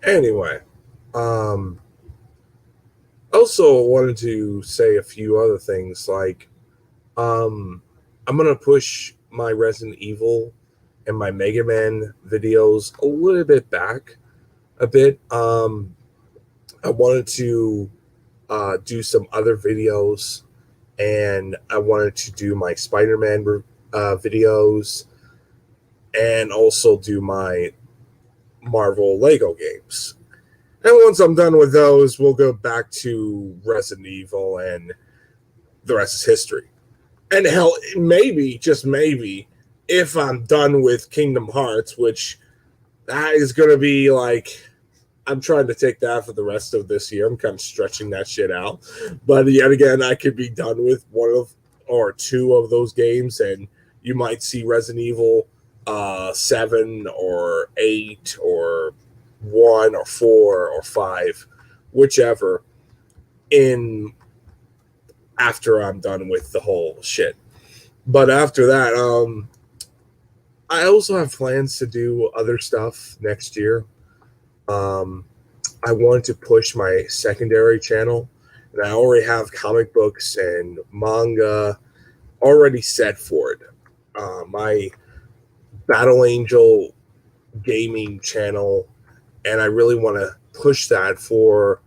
Anyway, um, also wanted to say a few other things. Um, I'm gonna push my Resident Evil and my Mega Man videos a little bit back a bit. I wanted to do some other videos, and I wanted to do my Spider-Man videos, and also do my Marvel Lego games. And once I'm done with those, we'll go back to Resident Evil, and the rest is history. And hell, maybe, just maybe, if I'm done with Kingdom Hearts, which that is going to be like, I'm trying to take that for the rest of this year. I'm kind of stretching that shit out. But yet again, I could be done with one of or two of those games, and you might see Resident Evil 7 or 8 or 1 or 4 or 5, whichever, in after I'm done with the whole shit. But after that, I also have plans to do other stuff next year. Um, I wanted to push my secondary channel, and I already have comic books and manga already set for it. My Battle Angel gaming channel, and I really want to push that for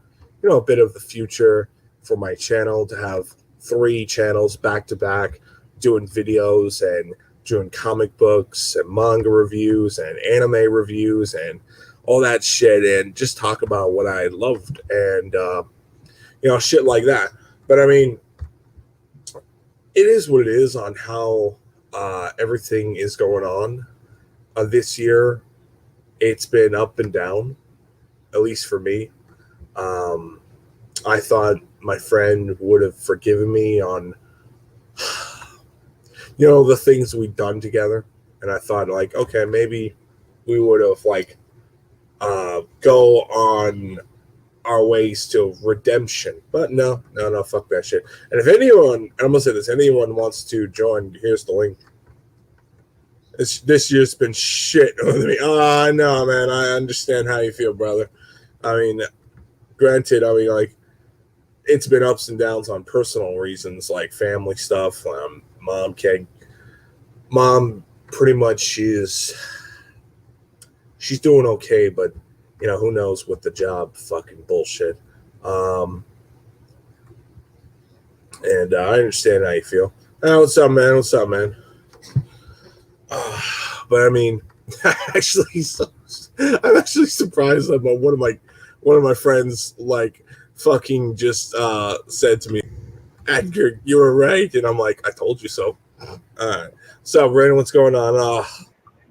a bit of the future for my channel to have three channels back to back doing videos and doing comic books and manga reviews and anime reviews and all that shit, and just talk about what I loved and shit like that. But I mean, it is what it is on how everything is going on this year. It's been up and down, at least for me. Um, I thought my friend would have forgiven me on, the things we'd done together, and I thought like, okay, maybe we would have like go on our ways to redemption. But no, no, no, fuck that shit. And if anyone, I'm gonna say this, anyone wants to join, here's the link. This year's been shit with me. Oh, no, man, I understand how you feel, brother. I mean, granted, I mean, like, it's been ups and downs on personal reasons, like family stuff. Mom, pretty much she's doing okay, but who knows with the job fucking bullshit. Um, and I understand how you feel. What's up, man? What's up, man? But I mean, actually, I'm actually surprised that one of my friends like fucking just said to me, "Edgar, you were right," and I'm like, "I told you so." All right. So, Brandon, what's going on?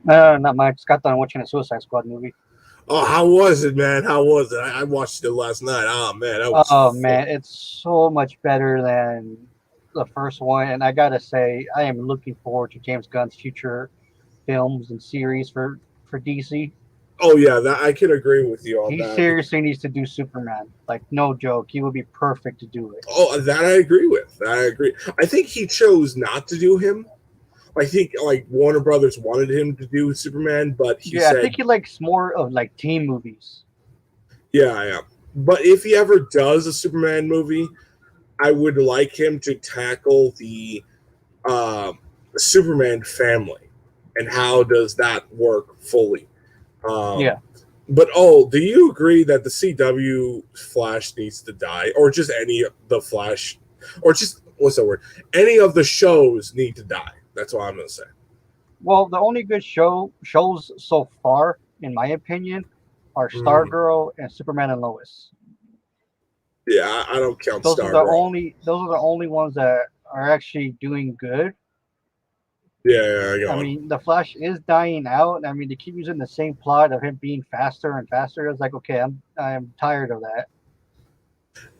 Not much. Just got done watching a Suicide Squad movie. How was it, man? How was it? I watched it last night. Oh man, that was Oh fun. man, it's so much better than the first one, and I gotta say, I am looking forward to James Gunn's future films and series for DC. Oh yeah, that I can agree with you on He that. seriously needs to do Superman. Like no joke, he would be perfect to do it. Oh, that I agree with. That I agree. I think he chose not to do him. I think like Warner Brothers wanted him to do Superman, but he Yeah, I said, think he likes more of like team movies. "Yeah, yeah." But if he ever does a Superman movie, I would like him to tackle the um, Superman family and how does that work fully. Um, Yeah. but do you agree that the CW Flash needs to die, or just any of the Flash, or just what's that word? Any of the shows need to die. That's what I'm gonna say. Well, the only good shows so far, in my opinion, are Mm, Stargirl and Superman and Lois. yeah, I don't count Stargirl. Those are the only ones that are actually doing good. Yeah, yeah, I go on. mean, the Flash is dying out. I mean, they keep using the same plot of him being faster and faster. It's like, okay, I'm tired of that.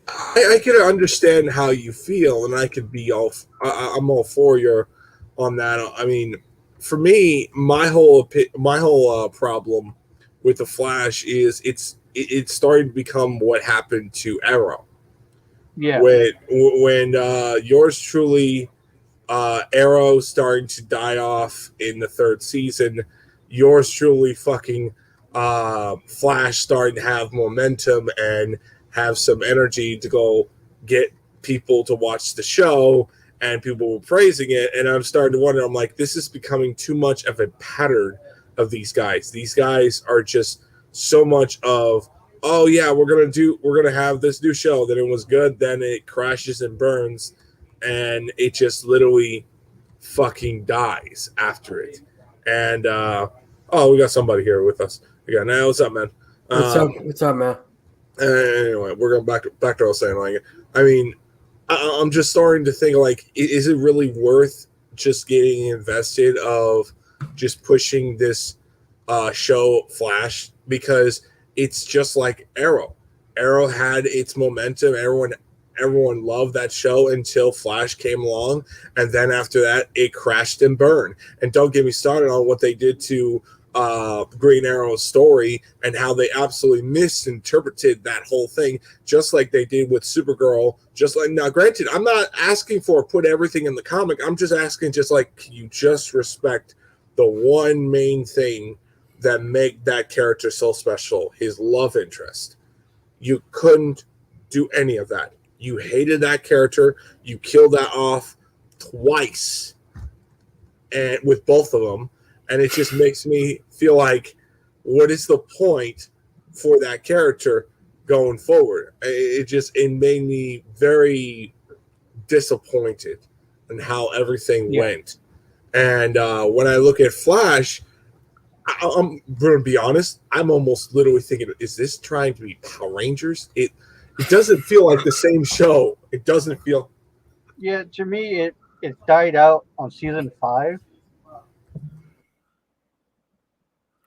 I can understand how you feel, and I could be I'm all for your on that. I mean, for me, my whole problem with the Flash is it's starting to become what happened to Arrow Yeah, when yours truly Arrow starting to die off in the third season. Yours truly fucking Flash starting to have momentum and have some energy to go get people to watch the show, and people were praising it. And I'm starting to wonder, I'm like, this is becoming too much of a pattern of these guys. These guys are just so much of, oh yeah, we're gonna have this new show. Then it was good, then it crashes and burns, and it just literally fucking dies after it. And oh, we got somebody here with us. We got now. What's up, man? What's up, man? Anyway, we're going back to what I was saying. Like, I mean, I'm just starting to think, like, is it really worth just getting invested of just pushing this show Flash? Because it's just like Arrow. Arrow had its momentum. Everyone loved that show until Flash came along, and then after that, it crashed and burned. And don't get me started on what they did to Green Arrow's story and how they absolutely misinterpreted that whole thing, just like they did with Supergirl. Just like, now, granted, I'm not asking for put everything in the comic. I'm just asking, just like, can you just respect the one main thing that make that character so special, his love interest? You couldn't do any of that. You hated that character. You killed that off twice, and with both of them, and it just makes me feel like, what is the point for that character going forward? It made me very disappointed in how everything went. And when I look at Flash, I'm going to be honest, I'm almost literally thinking, is this trying to be Power Rangers? It doesn't feel like the same show. It doesn't feel. Yeah, to me, it died out on season 5.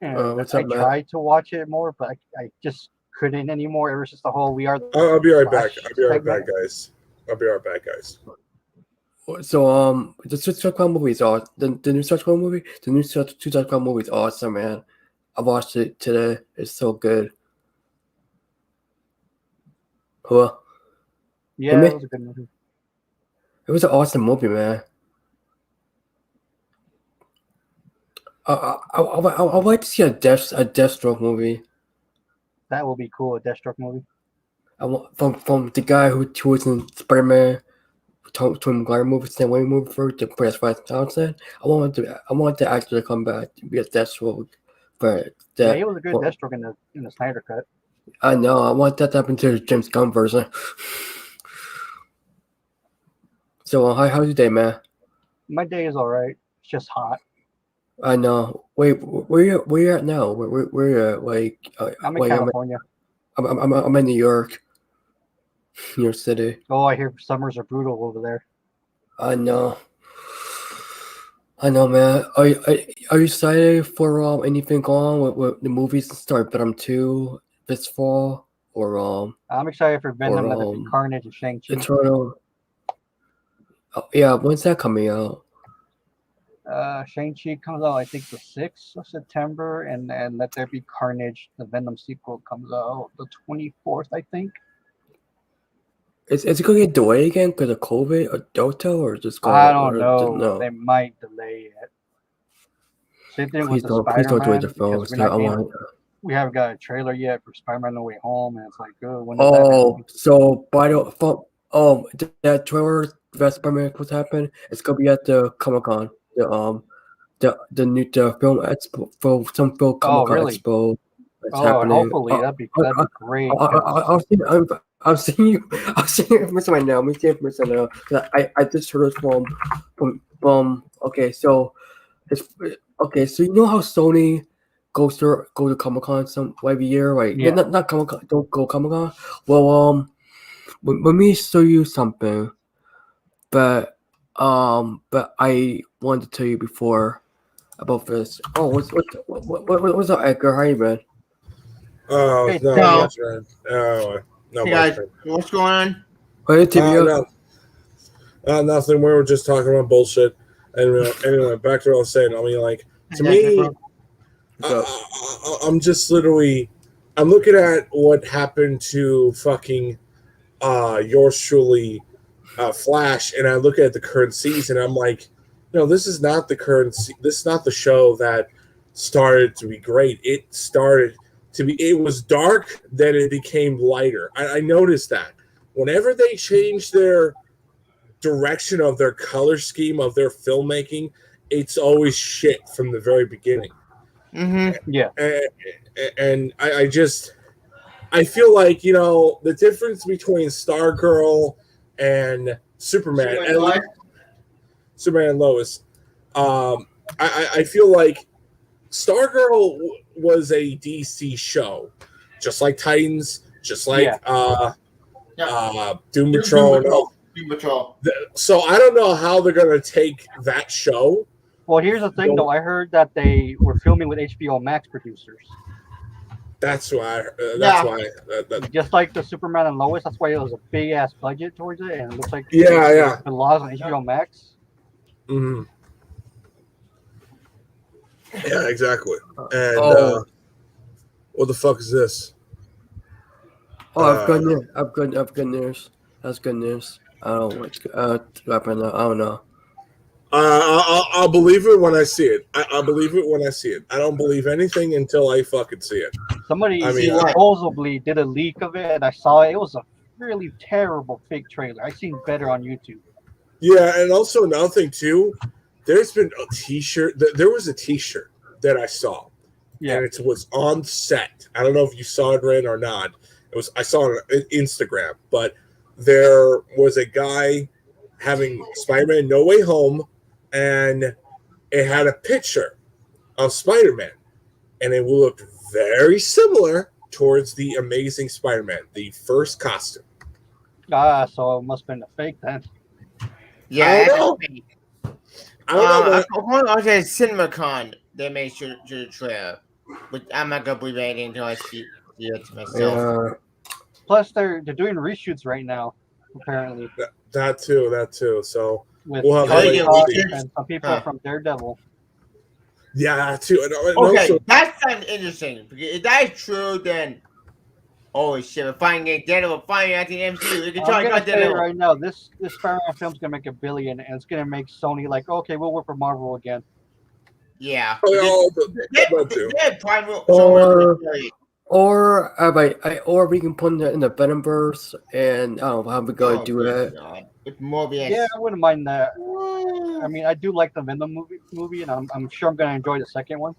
And What's I up, Matt? tried to watch it more, but I just couldn't anymore. Ever since the whole "We Are the I'll be right back. Flash" I'll be right segment. back, guys. I'll be right back, guys. So the Suicide Squad movie is awesome. The new Suicide Squad movie, the new Suicide Squad movie is awesome, man. I watched it today. It's so good. Hello? Yeah, Hear me? it was a good movie. It was an awesome movie, man. I'd like to see a Deathstroke movie. That will be cool. A Deathstroke movie. From the guy who was in Spider-Man, Tom Maguire movie, Sam Raimi movie for Press Townsend. I want the actor to come back to be a Deathstroke. But Yeah, he was a good Deathstroke in the Snyder Cut. I know. I want that to happen to the James Gunn version. So how's your day, man? My day is all right. It's just hot. I know. Wait, where you at now? Where you at? Like, I'm in California. I'm in New York, New York City. Oh, I hear summers are brutal over there. I know, man. Are you excited for anything going on with the movies to start Venom 2 this fall, or I'm excited for Venom, Let There Be Carnage, and Shang-Chi. Eternal? Oh, yeah, when's that coming out? Shang-Chi comes out, I think, the 6th of September, and Let There Be Carnage, the Venom sequel, comes out the 24th, I think. Is it going to get delayed again because of COVID or Delta, or just going? I don't know. They might delay it. Same thing with the Spider-Man. Because we haven't got a trailer yet for Spider-Man No Way Home, and it's like, when does that so that trailer that Spider-Man was happening, it's gonna be at the Comic-Con, the new film expo, for some film Comic-Con expo. That's happening. Hopefully that'd be great. I'm seeing you. I'm seeing information right now. I'm seeing information now. I just heard it from. Okay, so it's okay. So you know how Sony goes to Comic-Con every year, right? Yeah. Not Comic-Con. Don't go Comic-Con. Well, let me show you something. But I wanted to tell you before about this. Oh, what's up, Edgar? How you been? Oh, hey, no. No, hey guys, what's going on? Nothing. We were just talking about bullshit. And anyway, back to what I was saying. I mean, like, to me, I'm just literally, I'm looking at what happened to fucking yours truly, Flash, and I look at the current season. I'm like, this is not the current. This is not the show that started to be great. It started to be. It was dark, then it became lighter. I noticed that whenever they changed their direction of their color scheme of their filmmaking, it's always shit from the very beginning. Yeah. And I feel like, the difference between Stargirl and Superman and Lois, I feel like Stargirl was a DC show, just like Titans, just like Doom Patrol. Doom Patrol. So I don't know how they're gonna take that show. Well, here's the thing, though. I heard that they were filming with HBO Max producers. That's why. Just like the Superman and Lois, that's why it was a big ass budget towards it, and it looks like the laws on HBO Max. Mm-hmm. Yeah, exactly. And what the fuck is this? I've got news. I've got news. That's good news. I don't know what's happening. I don't know. I'll believe it when I see it. I'll believe it when I see it. I don't believe anything until I fucking see it. Somebody supposedly did a leak of it, and I saw it. It was a really terrible fake trailer. I seen better on YouTube. Yeah, and also another thing too. There's been a T-shirt. There was a T-shirt that I saw, and it was on set. I don't know if you saw it, Ren, or not. I saw it on Instagram, but there was a guy having Spider-Man No Way Home, and it had a picture of Spider-Man, and it looked very similar towards the Amazing Spider-Man, the first costume. So it must have been a fake then. Yeah, I don't know. I said CinemaCon, they made sure the trailer, but I'm not gonna believe anything until I see it myself. Plus, they're doing reshoots right now, apparently. That too. So with we'll have and some people from Daredevil. Yeah, that too. And Okay, also, that sounds interesting. Because if that is true, then holy shit, we're finding Daredevil finally at the MCU. We can try I'm to gonna cut say Daredevil. right now, this Spider-Man film's gonna make $1 billion, and it's gonna make Sony like, okay, we'll work for Marvel again. Yeah. Or we can put it in the Venomverse, and I don't know how we gonna do that. With Morbius. Yeah, I wouldn't mind that. I mean, I do like the Venom movie, and I'm sure I'm gonna enjoy the second one.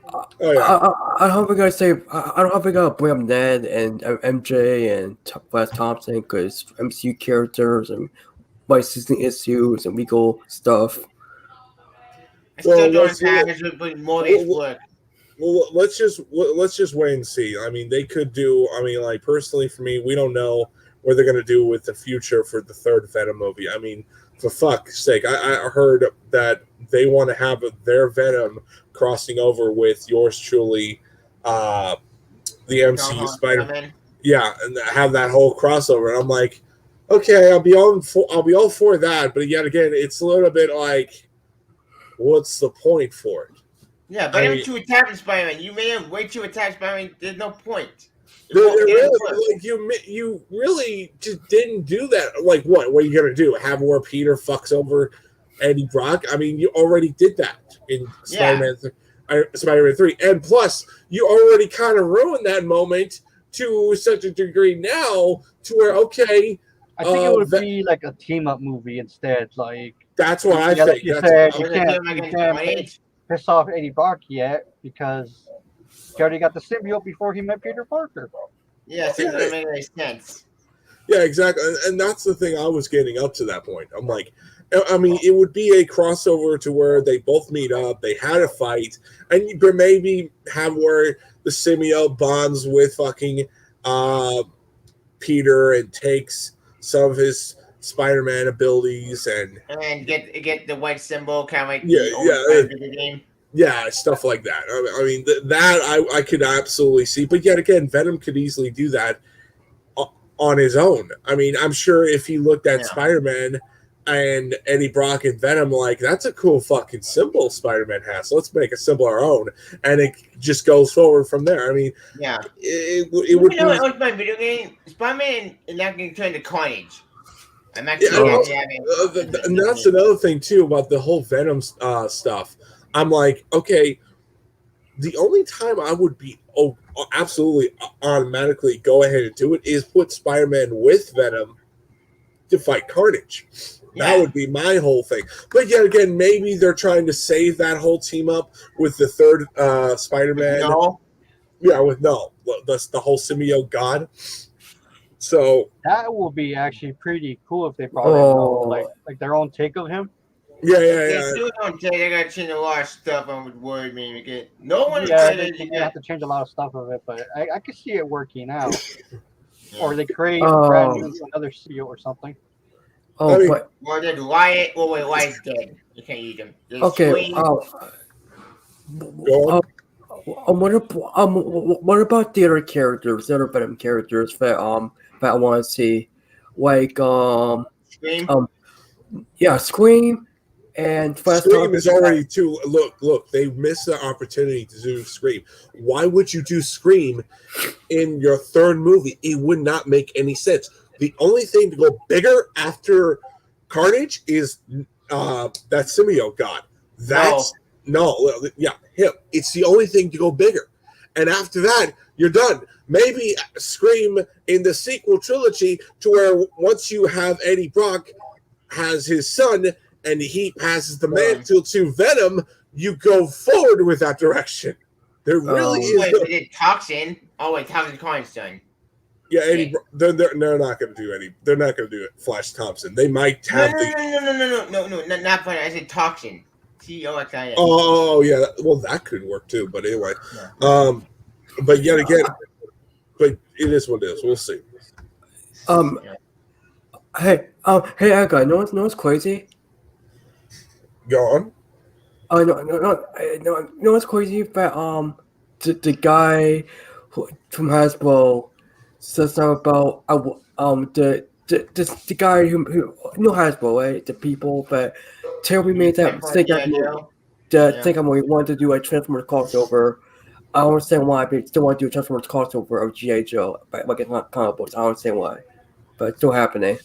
I don't know if we're gonna say. I don't know if we're gonna bring up Ned and MJ and Flash Thompson because MCU characters and White Season issues and legal stuff. Well, let's just wait and see. I mean, they could do. I mean, like personally, for me, we don't know what they're gonna do with the future for the third Venom movie. I mean, for fuck's sake, I heard that they want to have their Venom crossing over with yours truly, the MCU Spider-Man. Yeah, and have that whole crossover. And I'm like, okay, I'll be all for that. But yet again, it's a little bit like, what's the point for it? Yeah, but to attack Spider-Man, you may have wait to attack Spider-Man. There's no point. You really just didn't do that. Like, what are you gonna do? Have where Peter fucks over Eddie Brock? I mean, you already did that in Spider-Man 3, and plus, you already kind of ruined that moment to such a degree now, to where I think it would be like a team-up movie instead. Like that's what I think. You can't piss off Eddie Brock yet because he already got the symbiote before he met Peter Parker. Yeah, so it doesn't make any sense. Yeah, exactly. And that's the thing I was getting up to that point. I'm like, I mean, it would be a crossover to where they both meet up, they had a fight, and you could maybe have where the symbiote bonds with fucking Peter and takes some of his Spider-Man abilities and get the white symbol, kind of like the game. Yeah, stuff like that. I mean, that I could absolutely see. But yet again, Venom could easily do that on his own. I mean, I'm sure if he looked at Spider-Man and Eddie Brock and Venom, like, that's a cool fucking symbol Spider-Man has. So let's make a symbol our own. And it just goes forward from there. I mean, it would be... What my video game? Spider-Man is not going to turn to Carnage. I'm actually and that's another thing, too, about the whole Venom stuff. I'm like, okay, The only time I would be absolutely automatically go ahead and do it is put Spider-Man with Venom to fight Carnage. That would be my whole thing. But yet again, maybe they're trying to save that whole team up with the third Spider-Man. No. Yeah, with the whole symbiote god. So that will be actually pretty cool if they brought in like their own take of him. Yeah. They still don't take. They got to change a lot of stuff. I would worry me because no one. Yeah, they have to change a lot of stuff of it, but I could see it working out. Or they create brand new another studio or something. Oh, I mean, but or did Wyatt? Oh wait, Wyatt's dead. You can't use him. Okay. What about the other characters, the other Venom characters that I want to see, like Scream. Yeah, Scream. And Scream is already too. Look, they missed the opportunity to do Scream. Why would you do Scream in your third movie? It would not make any sense. The only thing to go bigger after Carnage is that symbiote god. That's him. It's the only thing to go bigger. And after that, you're done. Maybe Scream in the sequel trilogy to where once you have Eddie Brock has his son and he passes the mantle to Venom, you go forward with that direction. There really is. Wait, Toxin. Oh wait, Toxin Carnage's done. Yeah, Eddie. They're not going to do any. They're not going to do it. Flash Thompson. They might have No, not funny. I said Toxin. Toxin. Oh yeah. Well, that could work too. But anyway, but yet again, but it is what it is. We'll see. Hey, Aga, no, it's crazy. Go on. No, it's crazy that the guy from Hasbro says something about the guy who Hasbro, right? The people that Terry made that think I'm wanted to do a Transformers crossover. I don't understand why, but still want to do a Transformers crossover of G.I. Joe, but like it's not comic books. I don't understand why, but it's still happening.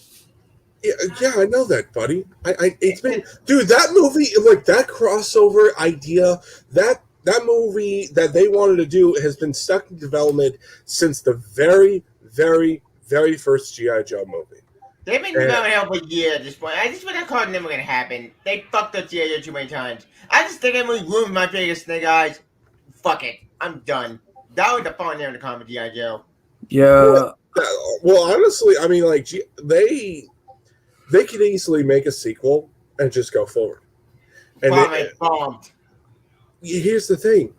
Yeah, I know that, buddy. It's been, dude, that movie, like that crossover idea, that movie that they wanted to do has been stuck in development since the very, very, very first G.I. Joe movie. They've been developing for a year at this point. I just feel that card never gonna happen. They fucked up G.I. Joe too many times. I just think that movie ruined my favorite Snake Eyes. Fuck it, I'm done. That was the fun there in the comic G.I. Joe. Yeah. Well, honestly, I mean, like they could easily make a sequel and just go forward. And bombed. Here's the thing.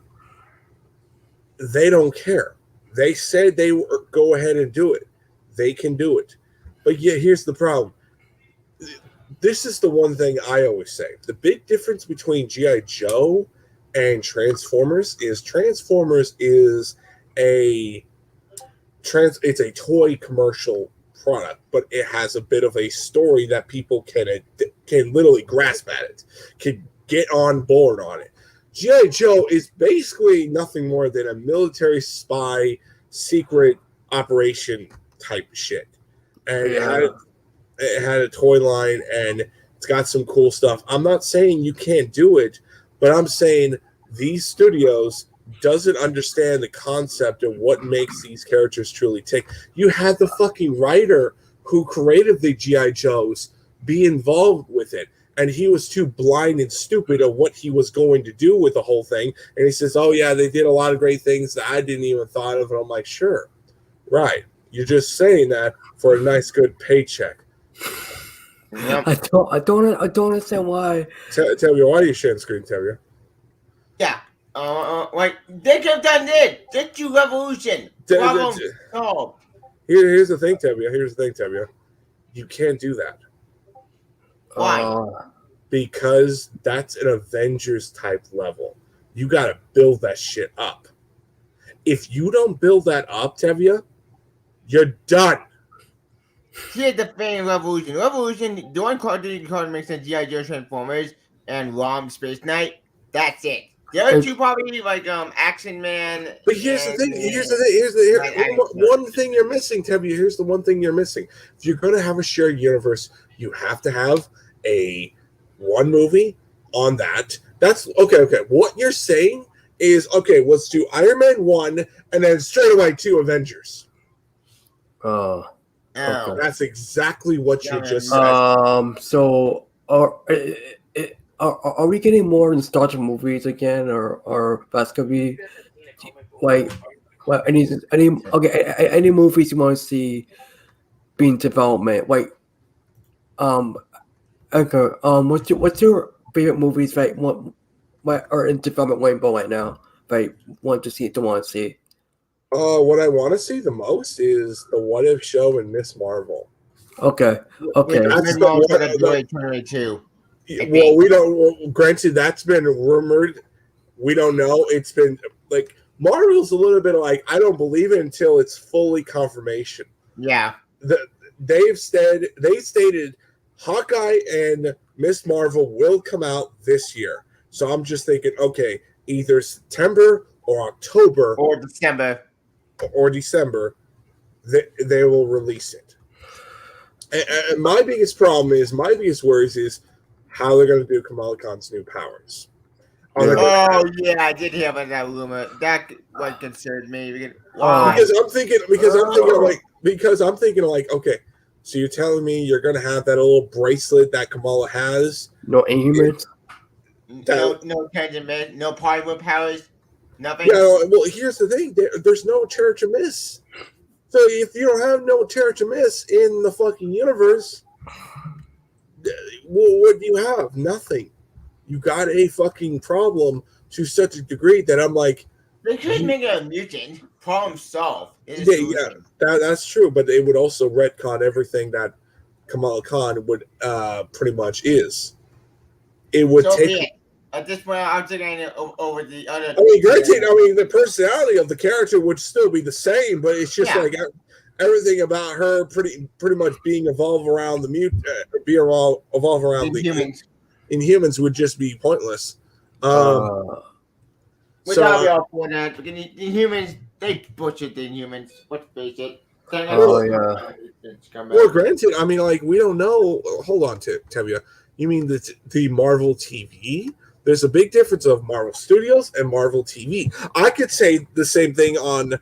They don't care. They said they would go ahead and do it. They can do it. But yeah, here's the problem. This is the one thing I always say. The big difference between G.I. Joe and Transformers is it's a toy commercial product, but it has a bit of a story that people can literally grasp at it, can get on board on it. G.I. Joe is basically nothing more than a military spy secret operation type shit. And it had a toy line and it's got some cool stuff. I'm not saying you can't do it, but I'm saying these studios doesn't understand the concept of what makes these characters truly tick. You had the fucking writer who created the G.I. Joes be involved with it, and he was too blind and stupid of what he was going to do with the whole thing. And he says, oh yeah, they did a lot of great things that I didn't even thought of. And I'm like, sure, right. You're just saying that for a nice, good paycheck. Yep. I don't understand why. Tevye, why are you sharing screen, Tevye? Yeah. Like they could have done this. Let's do Revolution. Here's the thing, Tevye. You can't do that. Why? Because that's an Avengers type level. You got to build that shit up. If you don't build that up, Tevye, you're done. Here's the thing, Revolution, the one card that makes sense, G.I. Joe Transformers and ROM Space Knight. That's it. The other two probably like Action Man. But here's the thing. One thing you're missing, Tevye. Here's the one thing you're missing. If you're going to have a shared universe, you have to have one movie on that. That's okay. What you're saying is okay. Let's do Iron Man 1, and then straight away 2 Avengers. Oh. Oh. That's exactly what you Yeah, just man. said. So are we getting more nostalgic movies again, or that's gonna be like any movies you want to see being development? Like okay, what's your favorite movies what are in development rainbow right now? Like want to see, don't want to see. What I want to see the most is the What If show and Miss Marvel. Okay. That's Maybe also the Blade 2022. Well, we don't. Well, granted, that's been rumored. We don't know. It's been like Marvel's a little bit like I don't believe it until it's fully confirmation. Yeah. They stated Hawkeye and Miss Marvel will come out this year. So I'm just thinking, okay, either September or October or December, they will release it. And my biggest worries is how they're going to do Kamala Khan's new powers. Oh yeah, I did hear about that rumor. That what concerned me. Why? Because I'm thinking like, okay, so you're telling me you're going to have that little bracelet that Kamala has? No Inhumans? No Tangent, no Polymer powers, nothing. Yeah, well, here's the thing: there's no Terrigen Mist. So if you don't have no Terrigen Mist in the fucking universe, what do you have? Nothing. You got a fucking problem to such a degree that I'm like, they could make it a mutant. Problem solved. Yeah, that's true. But it would also retcon everything that Kamala Khan would pretty much is. It would take. At this point, I'm taking it over the other. I mean, granted, the personality of the character would still be the same, but it's just like everything about her pretty much being evolve around the evolve around the humans. Inhumans would just be pointless. Which I'll be all for that. Because the Inhumans, they butchered the Inhumans. Let's face it. Well, granted, we don't know. Hold on, Tevia. You mean the Marvel TV? There's a big difference of Marvel Studios and Marvel TV. I could say the same thing on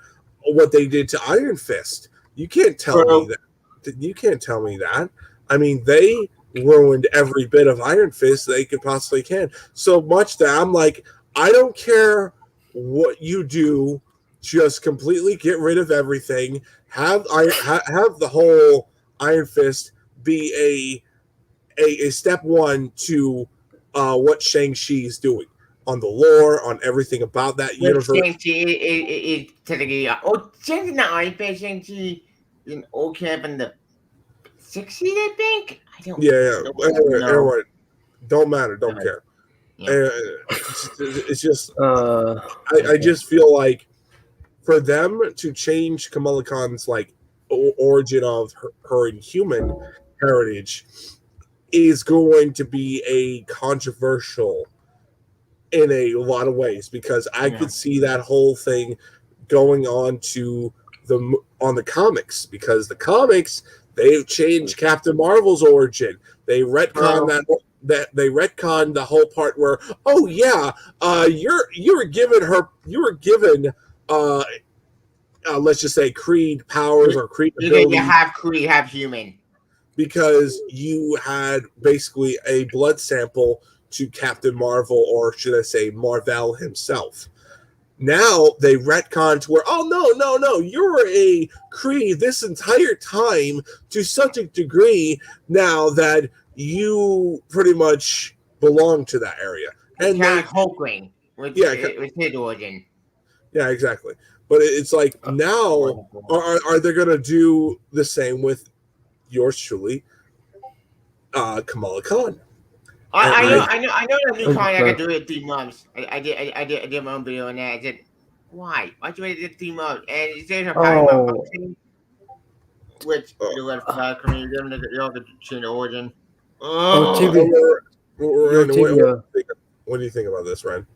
what they did to Iron Fist. You can't tell me that. You can't tell me that. They ruined every bit of Iron Fist they could possibly can. So much that I'm like, I don't care what you do. Just completely get rid of everything. Have the whole Iron Fist be a step one to what Shang-Chi is doing on the lore, on everything about that universe. Shang-Chi is technically Shang-Chi not Iron Fist. Shang-Chi in old camp in the 60s, I think. I don't. Everyone, don't matter. Don't care. Yeah. It's just. I just feel like for them to change Kamala Khan's origin of her inhuman heritage is going to be a controversial in a lot of ways, because I could see that whole thing going on to the comics, because the comics, they've changed Captain Marvel's origin. They retcon they retconned the whole part where, you were given let's just say Creed powers or Creed abilities. You have Creed, have human. Because you had basically a blood sample to Captain Marvel, or should I say Marvel himself. Now they retcon to where, no, you were a Creed this entire time to such a degree now that you pretty much belong to that area. And kind of Hulkling with his origin. Yeah, exactly. But it's like now, are they going to do the same with yours truly, Kamala Khan? I know that new Khan. I got to do it in 3 months. I did my own video on that. I said, why? Why'd you wait to 3 months? And it says her power function, which you got to come in. You all could change the origin. What do you think about this, Ren?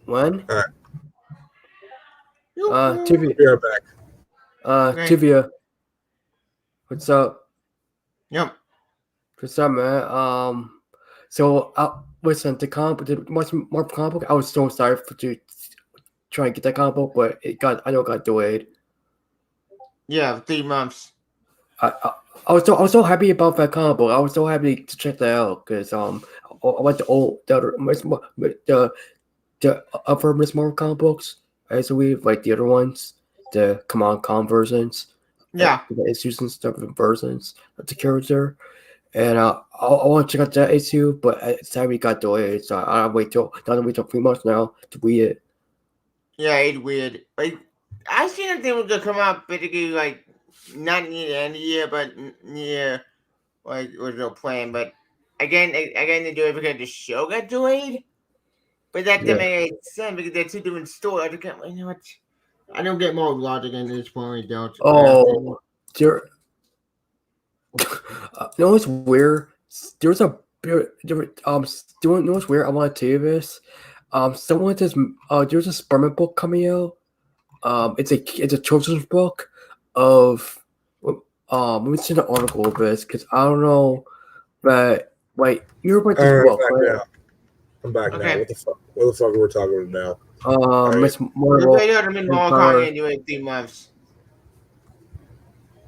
When? All right. Tivia. Be right back. Tivia. What's up? Yep. What's up, man? So listen, the Marvel comic book. I was so excited to try and get that comic book, but it got delayed. Yeah, 3 months. I was so happy about that comic book. I was so happy to check that out because I like the other Miss Marvel comic books. I like the other ones, the Command versions. Yeah. The issues and stuff, versions of the character. And I want to check out that issue, but sadly it got delayed, so I'll wait till 3 months now to read it. Yeah, it's weird. Like, I seen that thing was gonna come out basically like not near the end of the year, but near like was no plan. But again, they do it because the show got delayed. But that didn't make any sense because they're two different stories. You know what? I don't get more logic in this point. I don't. Oh, you know what's weird? There's a you know what's weird? I want to tell you this. Someone says there's a Spider-Man book coming out. It's a children's book of let me see the article of this because I don't know, but like you're about this book, right? I'm back now. What the fuck are we talking about now? Miss Marvel. Mid-Marvel 3 months.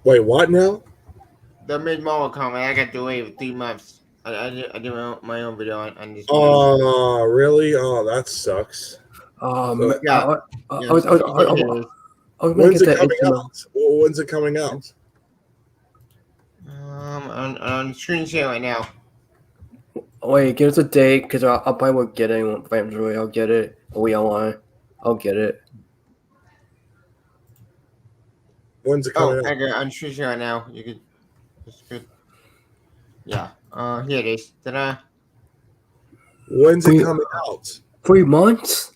Wait, what now? The Mid-Marvel comic, I got delayed with 3 months. I did my own video on this. Oh, really? Oh, that sucks. Yeah. When's it coming out? When's it coming out? On screen share right now. Wait, give us a date because I'll probably will get it eventually. I'll get it. I'll get it. When's it coming out? I got on screen share right now. You could. That's good. Yeah. Here it is. Ta-da. When's it coming out? 3 months.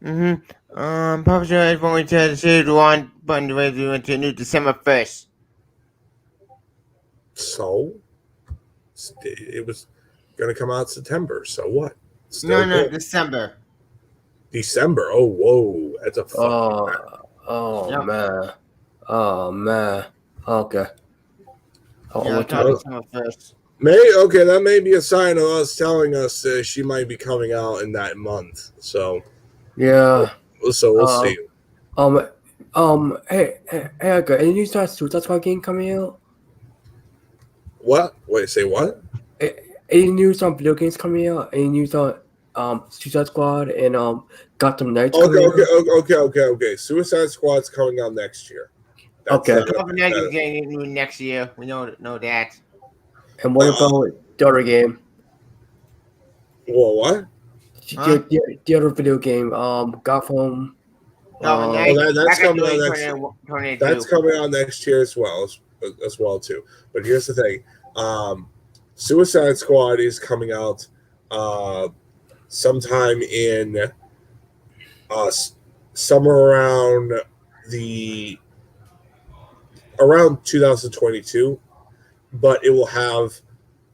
Publisher has only to the series one button to into new December 1st. So it was gonna come out September. So what? No, December. December. Oh, whoa, that's a. Man. Oh man. Okay. December 1st. That may be a sign of us telling us she might be coming out in that month. So yeah. So we'll see. Hey, okay. Any news on Suicide Squad game coming out? What? Wait, say what? Any news on video games coming out? Any news on Suicide Squad and Gotham Knights? Okay. Suicide Squad's coming out next year. Gotham Knights is getting new next year. We know that. And what about the other game? Well, what? The other video game, Gotham. That's coming out next year. That's coming out next year as well too. But here's the thing: Suicide Squad is coming out sometime in somewhere around 2022, but it will have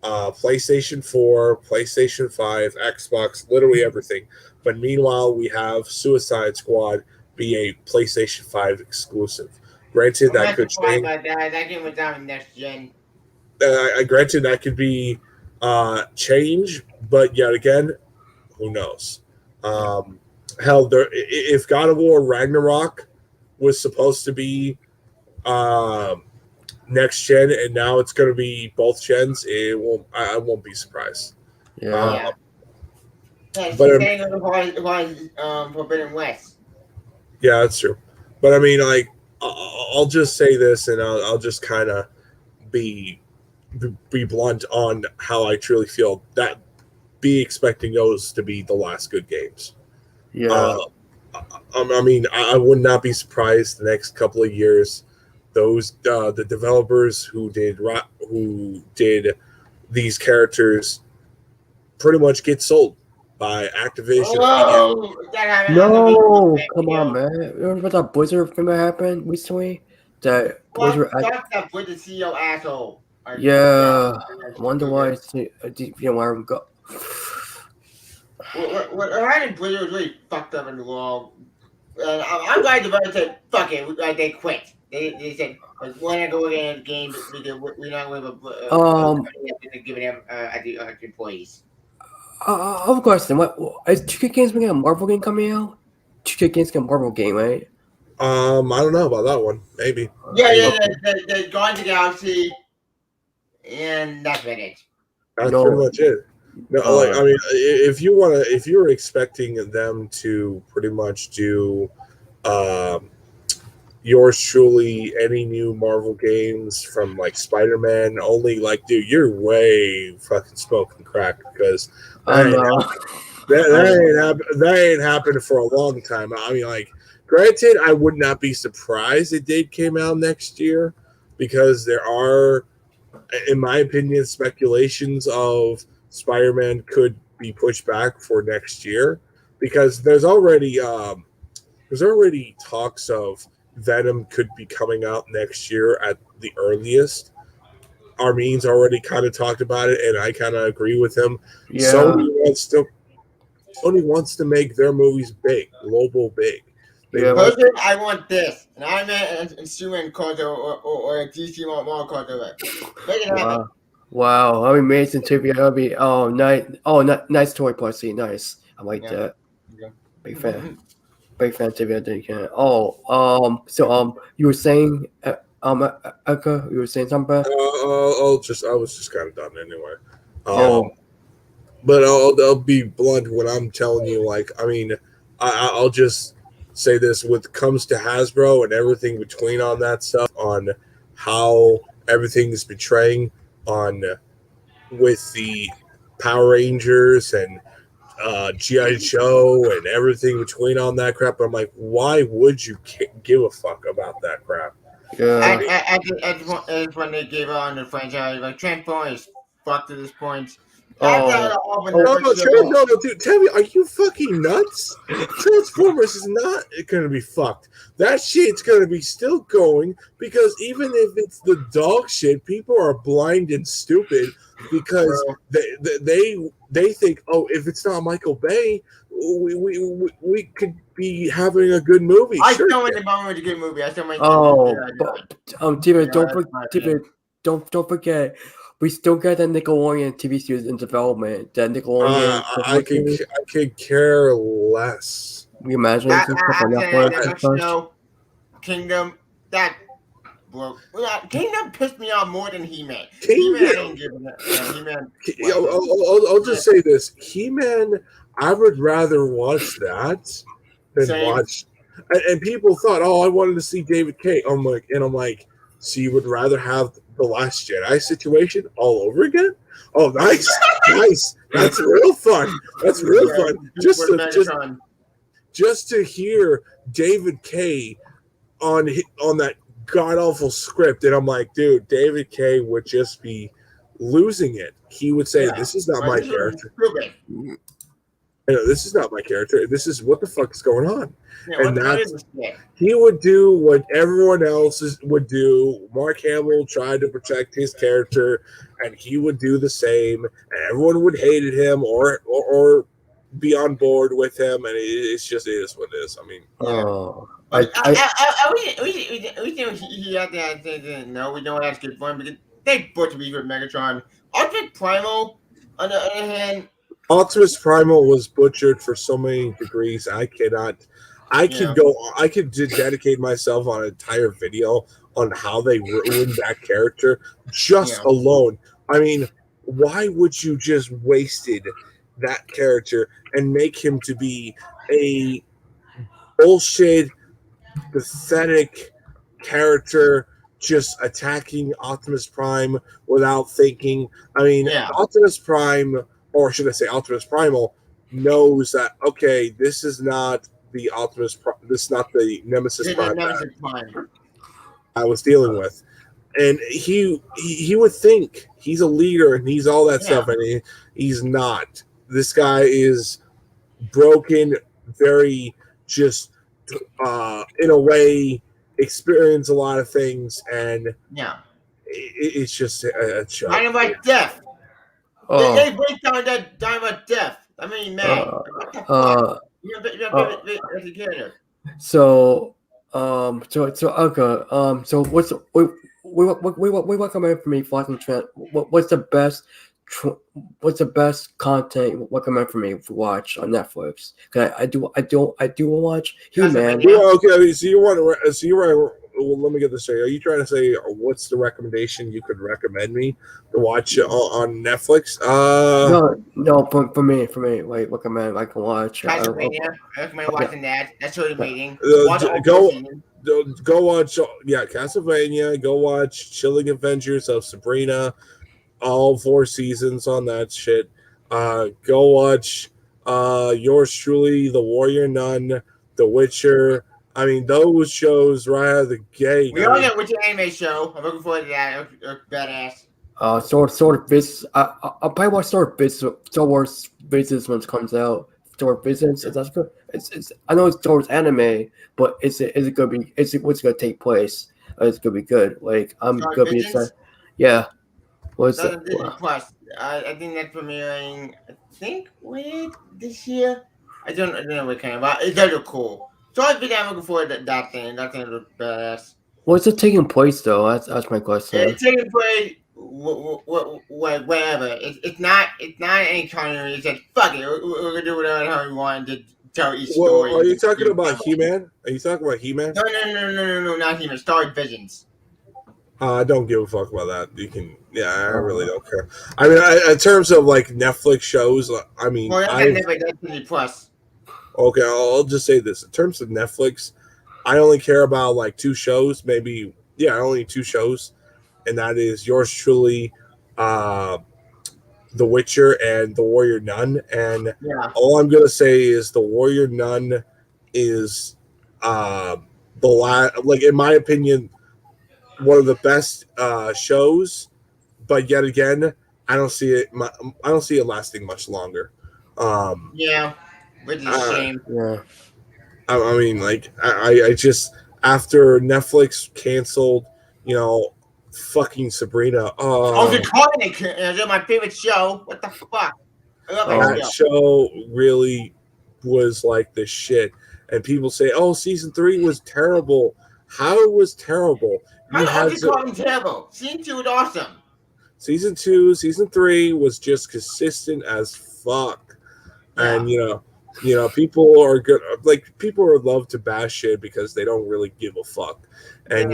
PlayStation 4, PlayStation 5, Xbox, literally everything. But meanwhile, we have Suicide Squad be a PlayStation 5 exclusive. Granted, that could change. That game was down in next gen. Granted, that could be change, but yet again, who knows? Hell, if God of War Ragnarok was supposed to be next gen, and now it's going to be both gens, I won't be surprised. Yeah. But Forbidden West. Yeah, that's true. But I mean, like, I'll just say this, and I'll just kind of be blunt on how I truly feel. That be expecting those to be the last good games. Yeah. I mean, I would not be surprised the next couple of years. Those the developers who did these characters pretty much get sold by Activision. No, come on, man. Remember that Blizzard thing that happened recently? That Blizzard. That Blizzard CEO asshole. Yeah, I wonder why you know where we go. What I did Blizzard was really fucked up in the law. I'm glad the developers said fuck it, like they quit. They said we're not going to get a game because we're not going to give them at the employees. Of course. What is 2K Games making a Marvel game coming out? 2K Games got a Marvel game, right? I don't know about that one. Maybe. Yeah, the Guardians of the Galaxy, and that's been it. That's pretty much it. No, like I mean, if you're expecting them to pretty much do, yours truly, any new Marvel games from like Spider-Man, only like, dude, you're way fucking smoking crack because that ain't happened for a long time. I mean, like, granted, I would not be surprised if they came out next year because there are, in my opinion, speculations of Spider-Man could be pushed back for next year because there's already talks of Venom could be coming out next year at the earliest. Armin's already kind of talked about it, and I kind of agree with him. Yeah. Sony wants to make their movies big, global big. Personally, I want this, and I'm a Superman card or a DC Marvel card. Make it happen. Wow, that'd be amazing too. That'd be nice toy party, nice. I like that. Yeah. Big fan TV. So you were saying, Eka, you were saying something. I was just kind of done anyway. But I'll be blunt when I'm telling you. Like, I mean, I'll just say this: when it comes to Hasbro and everything between on that stuff, on how everything's betraying on with the Power Rangers and G.I. Joe and everything between on that crap. I'm like, why would you give a fuck about that crap? Yeah. As when they gave on the franchise, like Transformers, fucked to this point. No, dude, tell me, are you fucking nuts? Transformers is not going to be fucked. That shit's going to be still going because even if it's the dog shit, people are blind and stupid because they think, oh, if it's not Michael Bay, we could be having a good movie. I still want the moment a good movie. I still want. Don't forget. We still got the Nickelodeon TV series in development. That Nickelodeon. I could care less. We imagine Kingdom. That bro. Kingdom pissed me off more than He-Man. He-Man. I'll just say this: He-Man. I would rather watch that than watch. And people thought, oh, I wanted to see David K. I'm like, so you would rather have the Last Jedi situation all over again? Oh, nice. That's real fun. Just to hear David K. on that god awful script, and I'm like, dude, David K. would just be losing it. He would say, "This is not my character. This is not my character. This is what the fuck is going on." And he would do what everyone else would do. Mark Hamill tried to protect his character, and he would do the same. And everyone would hate him or be on board with him, and it's just it is what it is. I mean, we think he had that. No, we don't have to get fun because they butchered me with Megatron. Optimus Primal, on the other hand. Optimus Primal was butchered for so many degrees. I could dedicate myself on an entire video on how they ruined that character just alone. I mean, why would you just wasted that character and make him to be a bullshit, pathetic character just attacking Optimus Prime without thinking? I mean, Optimus Prime, or should I say Optimus Primal, knows that, okay, this is not the this is not the Nemesis Prime I was dealing with. And he would think he's a leader and he's all that stuff, and he's not. This guy is broken, very just in a way experience a lot of things, and it's just a joke. Dynamite Death. They break down that Dynamite Death. I mean, man. So So okay. So we recommend for me watching trend. What's the best? What's the best content you recommend for me to watch on Netflix? Cause I do watch He-Man. Well, okay, so you want to, well, let me get this straight. Are you trying to say what's the recommendation you could recommend me to watch on Netflix? No, for me, like recommend I can watch. Castlevania. I recommend watching that. That's really amazing. Go watch, Castlevania. Go watch Chilling Adventures of Sabrina. All 4 seasons on that shit. Go watch yours truly, The Warrior Nun, The Witcher. I mean, those shows right out of the gate. We all know which anime show. I'm looking forward to that. Badass. Sword of Business. I'll probably watch Sword Wars Business when it comes out. Sword of Business. That's good. It's I know it's Star Wars anime, but is it gonna be? What's gonna take place? It's gonna be good. Like I'm Sword gonna be Business? excited. Yeah. What's Disney that? Plus. I think that's premiering. I think this year. I don't know what kind of. But it does look cool. So I'm looking forward to that thing. That thing looks badass. What's it taking place though? That's my question. It's taking place whatever. It's not any kind. It's like fuck it. We're gonna do whatever the hell we want to tell each story. Are you talking about He-Man? Are you talking about He-Man? No, not He-Man. Star Visions. I don't give a fuck about that. You can, I really don't care. I mean, in terms of like Netflix shows, I mean, that's Disney Plus. Okay, I'll just say this. In terms of Netflix, I only care about like 2 shows, maybe, only 2 shows, and that is yours truly, The Witcher and The Warrior Nun. And all I'm gonna say is The Warrior Nun is like in my opinion, one of the best shows, but yet again, I don't see it lasting much longer. Which is a shame. Yeah. I mean, like, I just, after Netflix canceled, fucking Sabrina. The Covenant is my favorite show. What the fuck? I love that show really was like the shit. And people say, "Oh, season 3 was terrible." How it was terrible? How was it terrible? Season 2 was awesome. Season 2, season 3 was just consistent as fuck, and people are good. Like, people would love to bash shit because they don't really give a fuck, and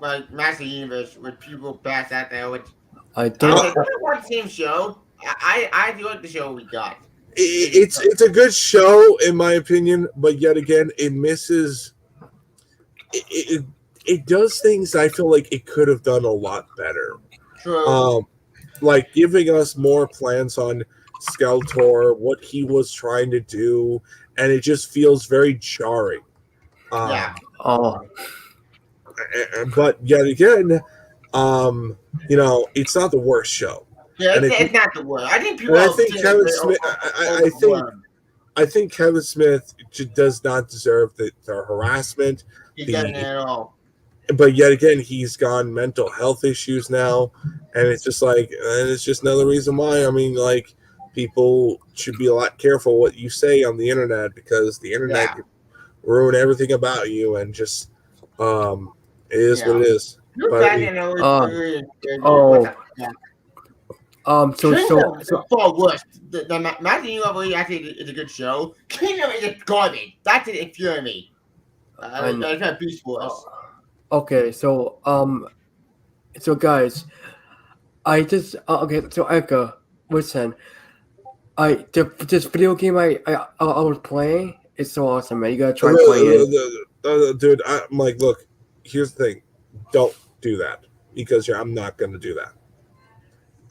like Master Universe, with people bash out there. I don't watch the same show. I like the show we got. It's a good show in my opinion, but yet again, it misses. It does things I feel like it could have done a lot better. True. Like giving us more plans on Skeletor, what he was trying to do, and it just feels very jarring. But yet again, it's not the worst show. Yeah, it's not the worst. I think people. I think Kevin Smith. I think Kevin Smith does not deserve the harassment. He doesn't at all. But yet again, he's gone mental health issues now, and it's just like, and it's just another reason why. I mean, like, people should be a lot careful what you say on the internet, because the internet can ruin everything about you, and just it is what it is. So far worse. The Master Universe actually is a good show. Kingdom is garbage. That's it infuriating me. I have Beast Wars. Okay, so guys, I just so Eka, listen, this video game I was playing is so awesome, man. You gotta try playing it. Dude, I'm like, look, here's the thing, don't do that, because I'm not gonna do that.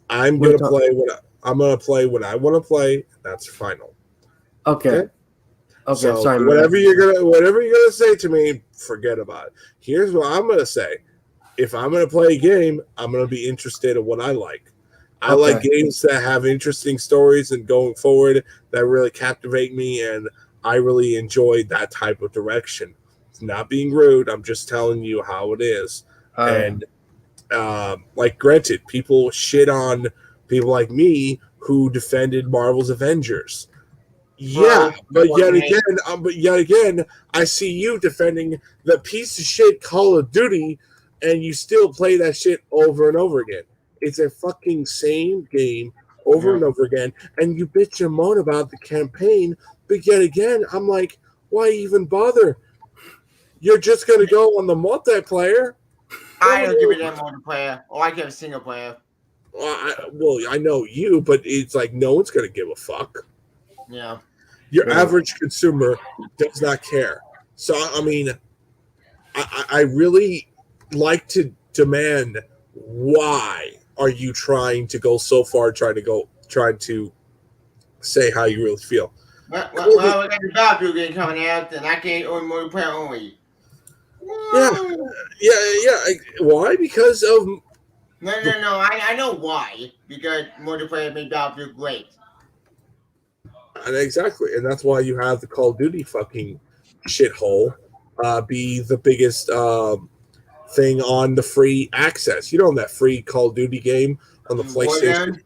I'm gonna play when I want to play. That's final. Okay. So sorry, whatever you're gonna say to me, forget about it. Here's what I'm gonna say: if I'm gonna play a game, I'm gonna be interested in what I like. I like games that have interesting stories and going forward that really captivate me, and I really enjoy that type of direction. It's not being rude. I'm just telling you how it is. And like, granted, people shit on people like me who defended Marvel's Avengers. Yeah, Bro, but yet again, I see you defending the piece of shit Call of Duty, and you still play that shit over and over again. It's a fucking same game over and over again, and you bitch and moan about the campaign, but yet again, I'm like, why even bother? You're just gonna go on the multiplayer. I don't give a damn multiplayer. Or I give a single player. Well, I know you, but it's like no one's gonna give a fuck. Yeah. Your average consumer does not care. So, I mean, I really like to demand, why are you trying to go so far, trying to say how you really feel? Well, we got the Battlefield game coming out, and I can't own multiplayer only. Yeah. Why? Because of... No. I know why. Because multiplayer made Battlefield great. And exactly, and that's why you have the Call of Duty fucking shithole be the biggest thing on the free access. You know, that free Call of Duty game on the PlayStation.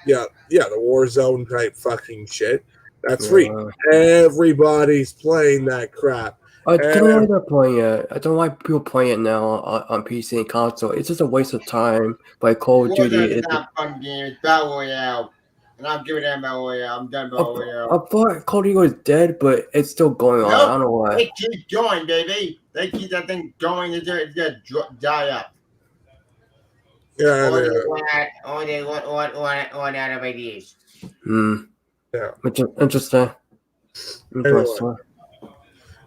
Yeah, the Warzone type fucking shit. That's free. Everybody's playing that crap. I don't know why they're playing it. I don't know why people playing it now on PC and console. It's just a waste of time. But Call of Duty is not a fun game. It's Battle Royale. And I'm giving that Battle Royale. I'm done Battle Royale. I thought Call of Duty was dead, but it's still going on. I don't know why. It keeps going, baby. They keep that thing going. It's going to die up. Yeah. One out of ideas. Yeah. Interesting.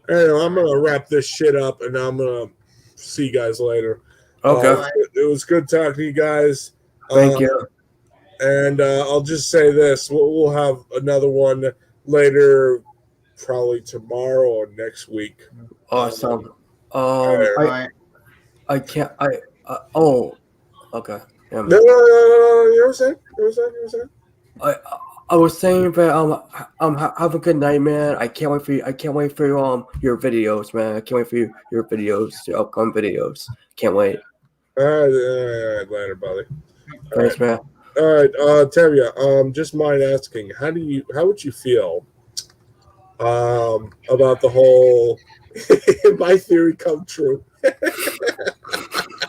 Anyway, I'm gonna wrap this shit up, and I'm gonna see you guys later. Okay. It was good talking to you guys. Thank you. And I'll just say this: we'll have another one later, probably tomorrow or next week. Awesome. Right. I can't. Oh. Okay. No. You ever saying? I was saying that have a good night, man. I can't wait for you. I can't wait for your videos, man. I can't wait for your videos, your upcoming videos. Can't wait. All right, later, buddy. Thanks, man. All right, Tevya, just mind asking, how would you feel about the whole my theory come true?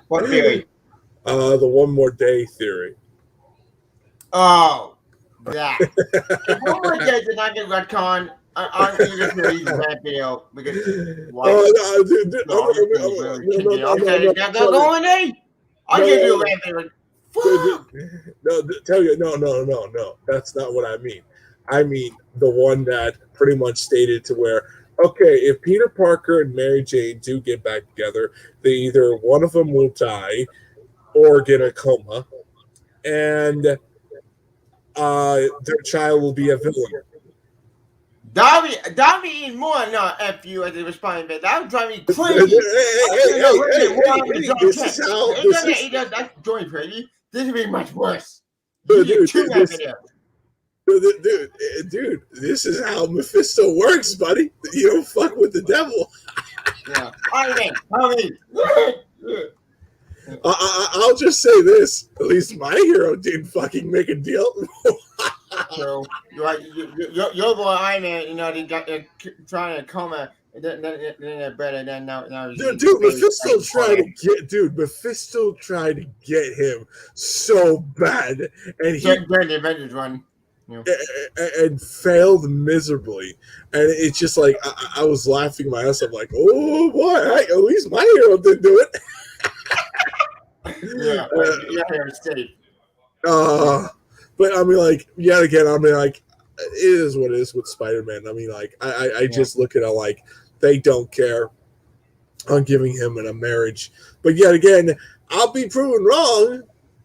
What theory? The one more day theory. Oh. Yeah. If one more day did not get retcon, I'm going to release that video because why? Oh, no, dude. Okay, now go on, eh? I'll give you a rant video. No, tell you, no. That's not what I mean. I mean the one that pretty much stated to where, okay, if Peter Parker and Mary Jane do get back together, they either one of them will die or get a coma, and their child will be a villain. That be even more not F you as a responding bit. That would drive me crazy. That's joint crazy. This would be much worse. Dude, this is how Mephisto works, buddy. You don't fuck with the devil. Yeah. I mean. I'll just say this: at least my hero didn't fucking make a deal. So your boy Iron Man, they got trying to coma, and then better. Then now. Mephisto tried to get him so bad, and he during the Avengers run. And failed miserably, and it's just like I was laughing my ass off, like, oh boy, at least my hero didn't do it. Yeah, you're safe. But I mean, like, yet again, I mean, like, it is what it is with Spider-Man. I mean, like, I just look at it like they don't care on giving him a marriage. But yet again, I'll be proven wrong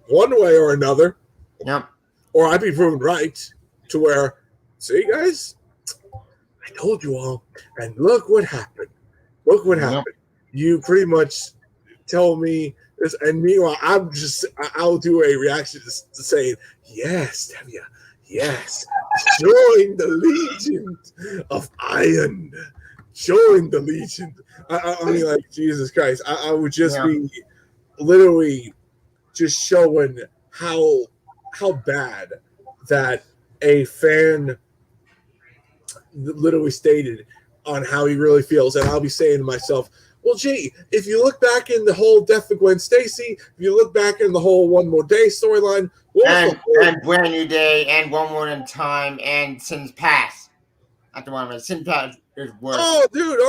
one way or another. Yep. Or I'd be proven right to where, see, guys, I told you all, and look what happened. Look what happened. You pretty much told me this, and meanwhile, I'll do a reaction to saying, yes, Tevya, yes, join the Legion of Iron. Join the Legion. I mean, like, Jesus Christ, I would just be literally just showing how bad that a fan literally stated on how he really feels, and I'll be saying to myself, well, gee, if you look back in the whole Death of Gwen Stacy, if you look back in the whole One More Day storyline, and Brand New Day, and One More in Time, and Sins Past. Not the one, Sins Past is worse. Oh, dude!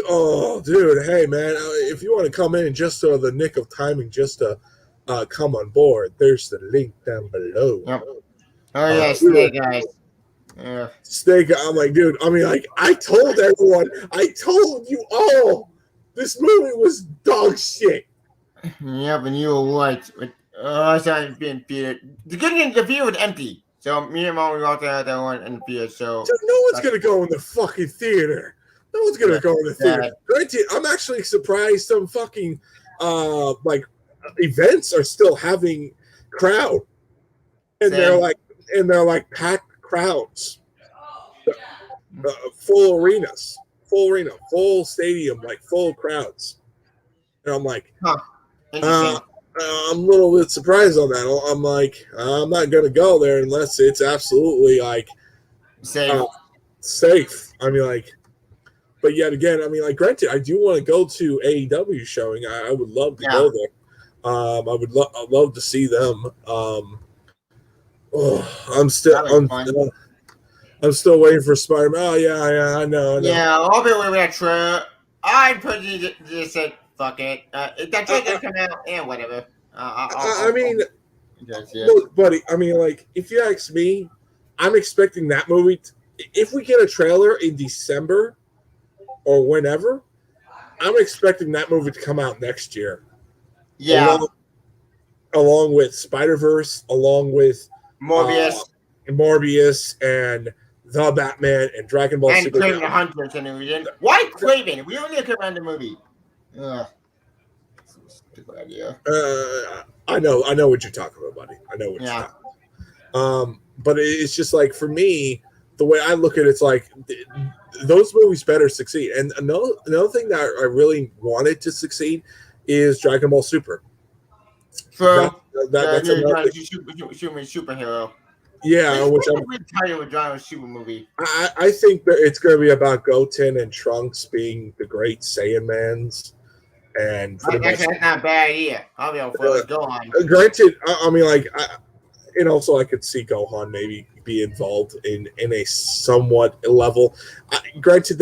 Oh, dude! Hey, man, if you want to come in just the nick of timing, just to come on board, there's the link down below. Yep. Oh yeah, Snake Eyes. Yeah. Snake, I'm like, dude. I mean, like, I told everyone, I told you all, this movie was dog shit. Yep, and you were right. I started being theater. The good thing, the theater was empty. So me and Mom, we walked out that one in the theater. So dude, no one's gonna go in the fucking theater. No one's gonna go in the theater. Granted, I'm actually surprised some fucking like events are still having crowd, and they're like packed crowds, full arenas, full stadium, like full crowds. And I'm like, I'm a little bit surprised on that. I'm like, I'm not gonna go there unless it's absolutely like safe. I mean, like, but yet again, I mean, like, granted, I do want to go to AEW showing. I would love to go there. I'd love to see them. I'm still waiting for Spider-Man. Oh yeah, I know. Yeah, I'll be waiting for that. I put just said fuck it. If that doesn't come out, whatever. I mean, look, buddy. I mean, like, if you ask me, I'm expecting that movie. If we get a trailer in December or whenever, I'm expecting that movie to come out next year. Yeah. Along with Spider-Verse, along with Morbius, and The Batman and Dragon Ball and Super. Kraven the Hunter and everything. Why Kraven? We only come around the movie. Stupid idea. I know what you're talking about, buddy. I know what you're talking about. But it's just like, for me, the way I look at it's like those movies better succeed. And another thing that I really wanted to succeed is Dragon Ball Super. So that's another superhero. Yeah, which I'm tired of a Dragon Ball Super movie. I think that it's going to be about Goten and Trunks being the great Saiyan Mans, and that's not a bad idea. I'll be able to go on. Granted, I mean, like, and also I could see Gohan maybe be involved in a somewhat level. Granted,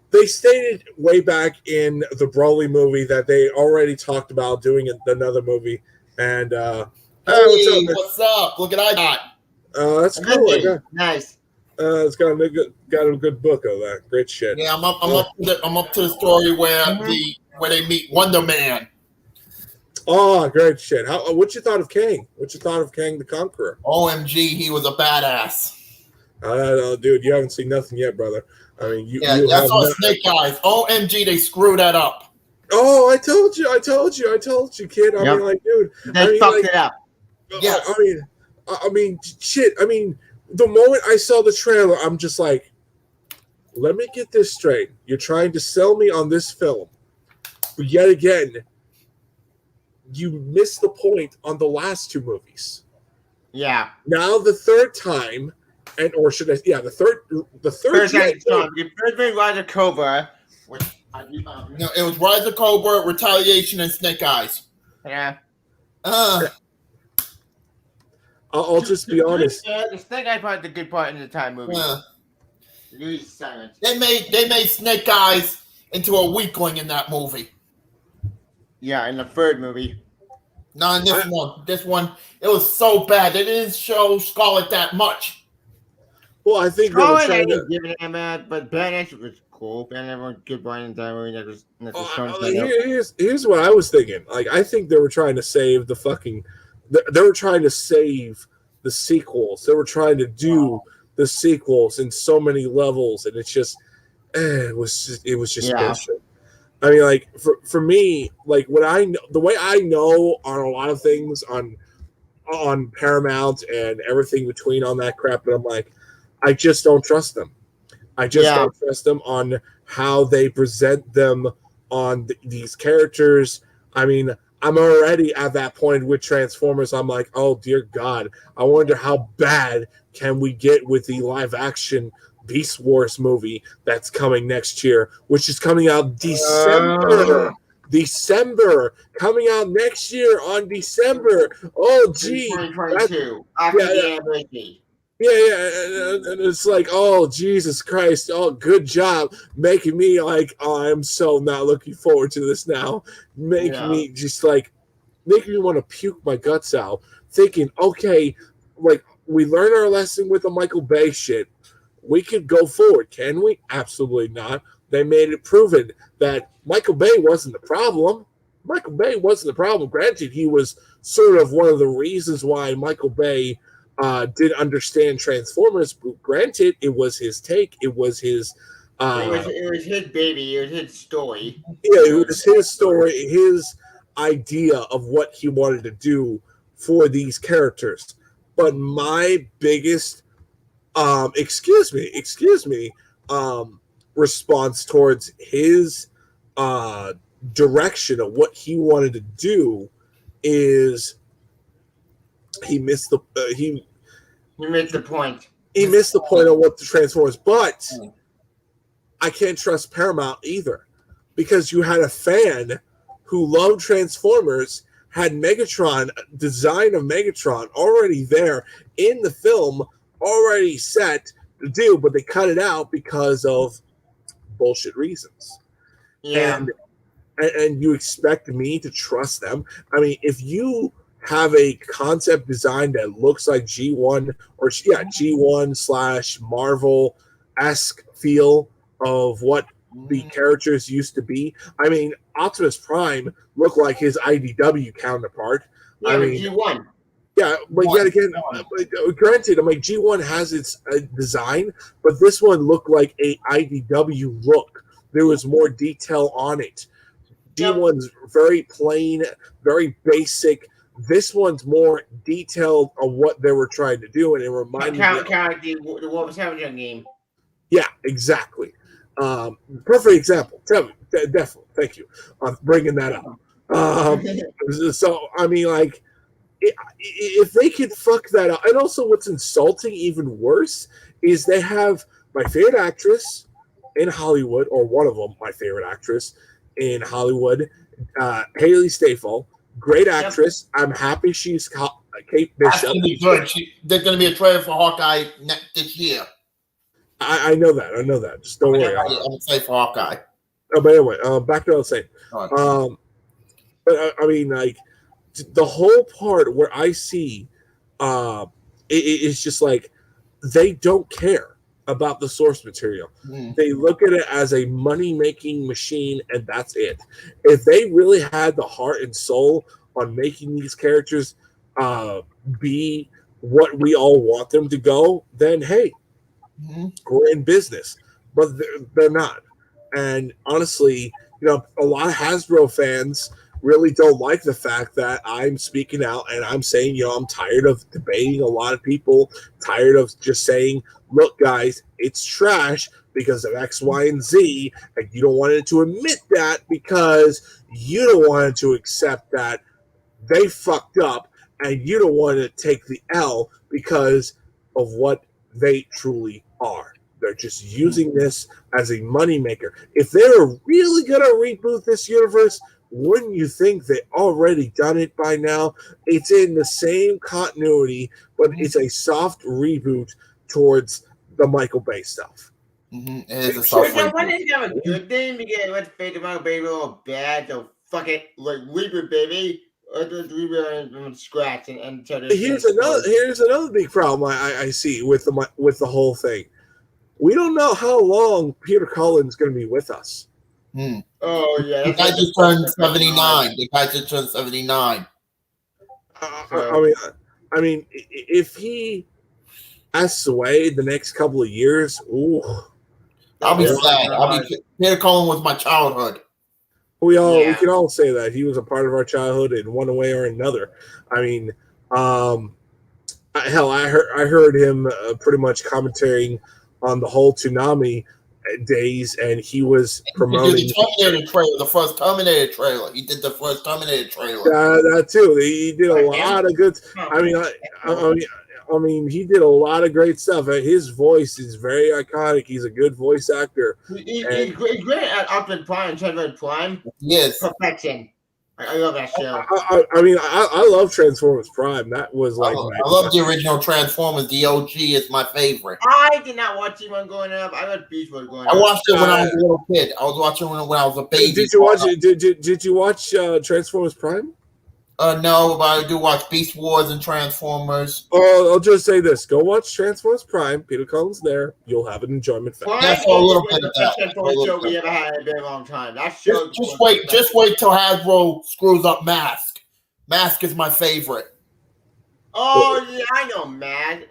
they stated way back in the Broly movie that they already talked about doing another movie, and what's up? Look at I got. That's cool. Nice. It's got a good book of that. Great shit. Yeah, I'm up to the story where they meet Wonder Man. Oh, great shit. What you thought of Kang? What you thought of Kang the Conqueror? OMG, he was a badass. Dude, you haven't seen nothing yet, brother. I mean, that's all Snake Eyes. OMG, they screwed that up. Oh, I told you, kid. I mean, like, dude, they fucked it up. Yeah. I mean, shit. I mean, the moment I saw the trailer, I'm just like, let me get this straight. You're trying to sell me on this film, but yet again, you missed the point on the last two movies. Yeah. Now the third time, the third time. The first movie, Rise of Cobra. No, it was Rise of Cobra, Retaliation, and Snake Eyes. Yeah. I'll just be honest. The Snake Eyes part is the good part in the time movie. They made Snake Eyes into a weakling in that movie. Yeah, in the third movie. No, in this one. This one, it was so bad. They didn't show Scarlet that much. Well, I think they were trying to give it a man, but Badass was cool. Badass was good part in the time movie. Here's what I was thinking. Like, I think they were trying to save the fucking. They were trying to save the sequels. They were trying to do the sequels in so many levels, and it's just, it was just bullshit. I mean, like, for me, like, the way I know on a lot of things on Paramount and everything between on that crap, but I'm like, I just don't trust them. I just don't trust them on how they present them on these characters. I mean, I'm already at that point with Transformers. I'm like, oh dear God, I wonder how bad can we get with the live action Beast Wars movie that's coming next year, which is coming out December, coming out next year on December. Oh gee, 2022 after the anniversary. Yeah, and it's like, oh Jesus Christ, oh good job making me like, oh I'm so not looking forward to this now, making me just like, making me want to puke my guts out, thinking, okay, like we learned our lesson with the Michael Bay shit, we could go forward, can we? Absolutely not. They made it proven that Michael Bay wasn't the problem. Michael Bay wasn't the problem. Granted, he was sort of one of the reasons why Michael Bay did understand Transformers. Granted, it was his take. It was his. It was his baby. It was his story. Yeah, it was his story. His idea of what he wanted to do for these characters. But my biggest, excuse me, response towards his direction of what he wanted to do is he missed the he missed the point. He missed the point on what the Transformers. But I can't trust Paramount either, because you had a fan who loved Transformers, had Megatron, design of Megatron already there in the film, already set to do, but they cut it out because of bullshit reasons. Yeah. And you expect me to trust them? I mean, if you have a concept design that looks like G1 or G1 / Marvel-esque feel of what the characters used to be. I mean, Optimus Prime looked like his IDW counterpart. Yeah, I mean, G1. Yeah, but yet again, granted, I'm like, G1 has its design, but this one looked like a IDW look. There was more detail on it. G1's very plain, very basic. This one's more detailed on what they were trying to do, and it reminded me of the Wolf Scavenger game. Yeah, exactly. Perfect example. Definitely. Thank you on bringing that up. So, I mean, like, if they could fuck that up, and also what's insulting, even worse, is they have my favorite actress in Hollywood, or one of them, my favorite actress in Hollywood, Haley Steinfeld, great actress. Yep. I'm happy she's Kate Bishop. That's gonna be good. There's going to be a trailer for Hawkeye this year. I know that. Just don't worry. I'm excited for Hawkeye. Oh, but anyway, back to what I was saying. Right. But I mean, like, the whole part where I see it's just like they don't care about the source material. They look at it as a money-making machine, and that's it. If they really had the heart and soul on making these characters be what we all want them to go, then hey, we're in business. But they're not. And honestly, you know, a lot of Hasbro fans really don't like the fact that I'm speaking out and I'm saying, you know, I'm tired of debating a lot of people, tired of just saying, look, guys, it's trash because of X, Y, and Z, and you don't want it to admit that because you don't want it to accept that they fucked up, and you don't want to take the L because of what they truly are. They're just using this as a moneymaker. If they were really going to reboot this universe, wouldn't you think they already done it by now? It's in the same continuity, but it's a soft reboot towards the Michael Bay stuff. It is a soft reboot. Why didn't you have a good thing? Because let's fake the Michael Bay all bad, so fuck it, like reboot, baby. Let's reboot from scratch and tell this. Here's another big problem I see with the whole thing. We don't know how long Peter Cullen's is going to be with us. Oh yeah, the guy just turned 79. The guy just turned 79. I mean, if he passes away the next couple of years, I'll be sad. Peter Cullen was my childhood. We can all say that he was a part of our childhood in one way or another. I mean, hell, I heard him pretty much commentating on the whole Toonami days, and he was He did promoting the Terminator trailer, the first Terminator trailer. He did the first Terminator trailer. that too. He did a lot of good. I mean, he did a lot of great stuff. His voice is very iconic. He's a good voice actor. He's great at Optimus Prime, Transformers Prime. Yes. Perfection. I love that show. I love Transformers Prime. That was like I love the original Transformers. The OG is my favorite. I did not watch it when growing up. I watched Beast Boy growing up. I watched it when I was a little kid. I was watching it when I was a baby. Did you watch it? Did you watch Transformers Prime? No, but I do watch Beast Wars and Transformers. Oh, I'll just say this: go watch Transformers Prime. Peter Cullen's there. You'll have an enjoyment factor. Yeah, for a little bit of that. Transformers show we ever had in a very long time. That show. Just wait till Hasbro screws up Mask. Mask is my favorite. Oh yeah, I know, man.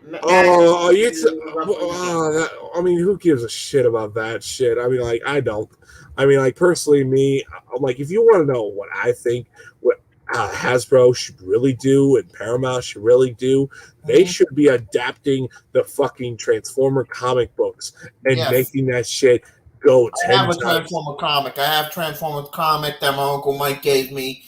I mean, who gives a shit about that shit? I mean, like, I don't. I mean, like, personally, me, I'm like, if you want to know what I think, what Hasbro should really do and Paramount should really do, they should be adapting the fucking Transformer comic books and making that shit go 10 times. I have a Transformer comic. I have Transformers comic that my Uncle Mike gave me.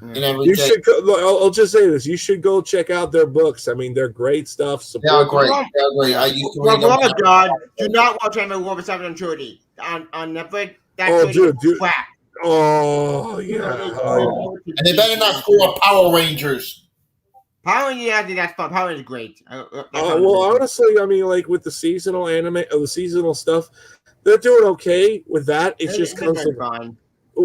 And everything. You should go, I'll just say this: you should go check out their books. I mean, they're great stuff. They're great. They're great. I used to read them. Oh God! Do not watch Transformers War for 730 on Netflix. That's crap. Oh yeah. And they better not screw up Power Rangers. Power Rangers, that's fun. Power Rangers is great. Well, honestly, I mean, like with the seasonal anime, the seasonal stuff, they're doing okay with that. It's just constant. Fine.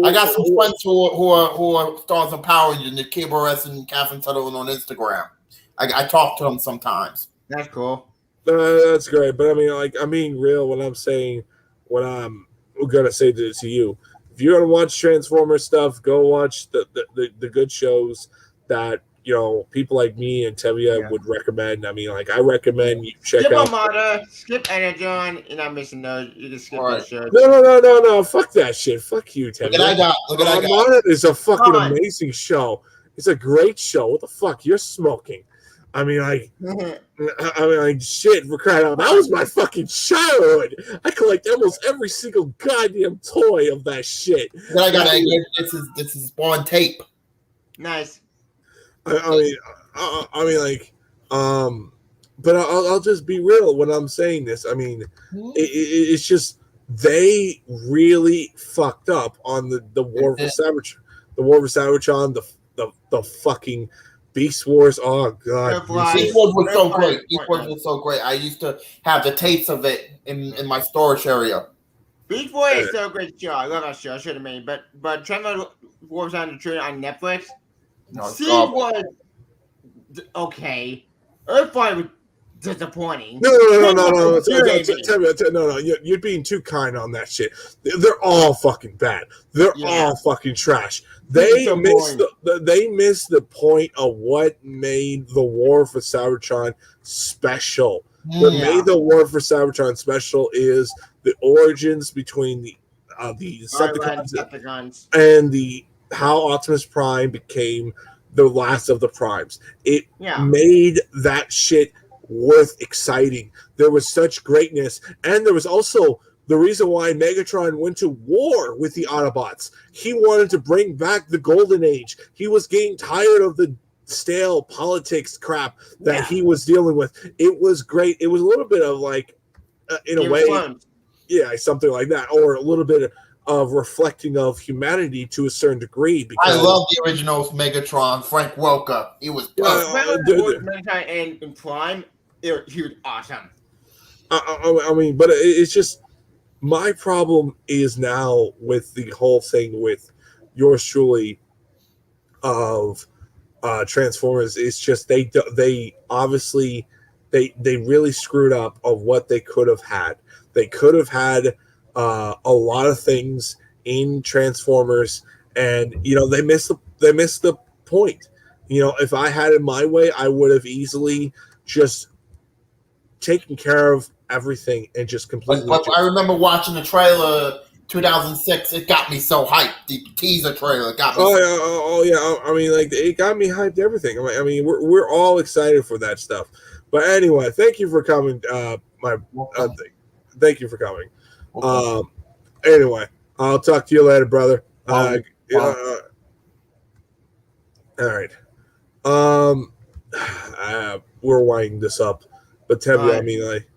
I got some friends who are stars of Power Rangers, and KBRS and Catherine Sutherland on Instagram. I talk to them sometimes. That's cool. That's great, but I mean, like, I'm being real when I'm saying what I'm gonna say to you. If you're gonna watch Transformers stuff, go watch the good shows that people like me and Tevia would recommend. I mean, like, I recommend you check out. Skip Armada, skip Energon. You're not missing those. You can skip those shows. No. Fuck that shit. Fuck you, Tevia. Look at Armada is a fucking amazing show. It's a great show. What the fuck? You're smoking. I mean, like, shit, for crying out. That was my fucking childhood. I collect almost every single goddamn toy of that shit. I got this is on tape. Nice. But I'll just be real when I'm saying this. I mean, it's just they really fucked up on the War for Cybertron, the fucking Beast Wars. Oh god, Beast Wars was so great. Beast Wars was so great. I used to have the tapes of it in my storage area. Beast Wars is so great show. I love that show. I should have made, but Transformers War on the Train on Netflix. Seed was okay. Earthfire was disappointing. No. You're being too kind on that shit. They're all fucking bad. They're all fucking trash. They missed the point of what made the War for Cybertron special. What made the War for Cybertron special is the origins between the Decepticons and how Optimus Prime became the last of the Primes. It made that shit worth exciting. There was such greatness, and there was also the reason why Megatron went to war with the Autobots. He wanted to bring back the Golden Age. He was getting tired of the stale politics crap that he was dealing with. It was great. It was a little bit of like, in a way, something like that, or a little bit of reflecting of humanity to a certain degree. Because I love the original Megatron, Frank Welker. He was Megatron and in Prime. He was awesome. I mean, but it's just my problem is now with the whole thing with yours truly of Transformers. It's just they obviously they really screwed up of what they could have had. They could have had a lot of things in Transformers, and they missed the point. If I had it my way, I would have easily just taken care of everything and just completely. But I remember watching the trailer 2006. It got me so hyped. The teaser trailer got me. I mean, like, it got me hyped. Everything. I mean, we're all excited for that stuff. But anyway, thank you for coming. Thank you for coming. Anyway, I'll talk to you later, brother. Wow. All right. We're winding this up, but Tevye, I mean, like,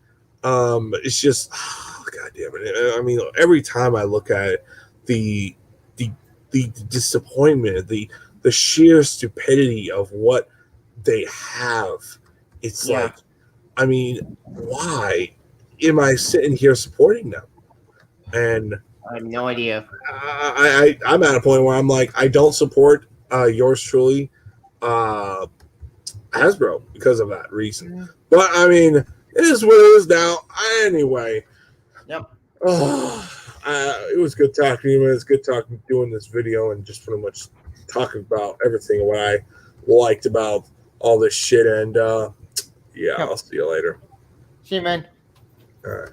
it's just, God damn it. I mean, every time I look at it, the disappointment, the sheer stupidity of what they have, it's like, I mean, why am I sitting here supporting them? And I have no idea. I'm at a point where I'm like, I don't support yours truly, Hasbro, because of that reason. But I mean, it is what it is now. Anyway. Yep. It was good talking to you, man. It's good doing this video and just pretty much talking about everything what I liked about all this shit. And I'll see you later. See you, man. All right.